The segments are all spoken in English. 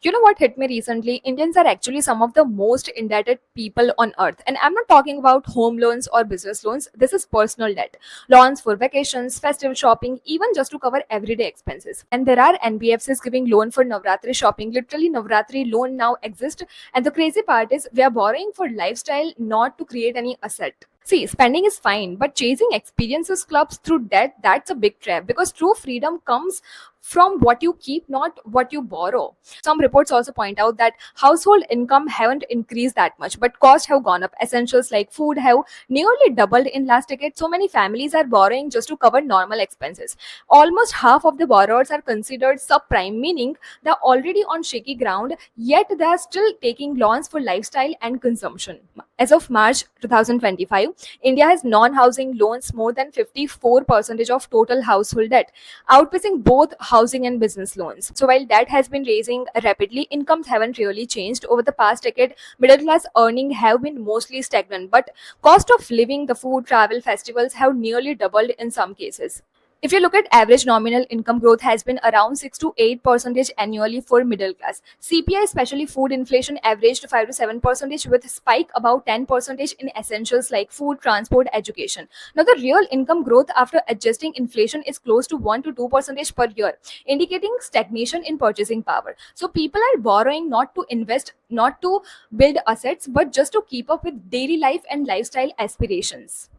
You know what hit me recently? Indians are actually some of the most indebted people on earth. And I'm not talking about home loans or business loans. This is personal debt. Loans for vacations, festival shopping, even just to cover everyday expenses. And there are NBFCs giving loan for Navratri shopping. Literally, Navratri loan now exists. And the crazy part is we are borrowing for lifestyle, not to create any asset. See, spending is fine, but chasing experiences clubs through debt, that's a big trap because true freedom comes from what you keep, not what you borrow. Some reports also point out that household income haven't increased that much, but costs have gone up. Essentials like food have nearly doubled in last decade. So many families are borrowing just to cover normal expenses. Almost half of the borrowers are considered subprime, meaning they're already on shaky ground, yet they are still taking loans for lifestyle and consumption. As of March 2025, India has non-housing loans more than 54% of total household debt, outpacing both housing and business loans. So while debt has been raising rapidly, incomes haven't really changed. Over the past decade, middle class earnings have been mostly stagnant, but cost of living, the food, travel, festivals have nearly doubled in some cases. If you look at average nominal income growth has been around 6 to 8% annually for middle class. CPI, especially food inflation, averaged 5 to 7% with spike about 10% in essentials like food, transport, education. Now the real income growth after adjusting inflation is close to 1 to 2% per year, indicating stagnation in purchasing power. So people are borrowing not to invest, not to build assets, but just to keep up with daily life and lifestyle aspirations.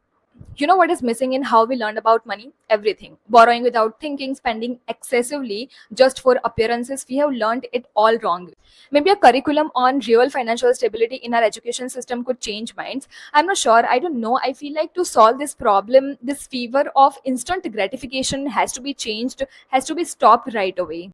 You know what is missing in how we learn about money? Everything. Borrowing without thinking, spending excessively just for appearances. We have learned it all wrong. Maybe a curriculum on real financial stability in our education system could change minds. I'm not sure. I don't know. I feel like to solve this problem, this fever of instant gratification has to be changed, has to be stopped right away.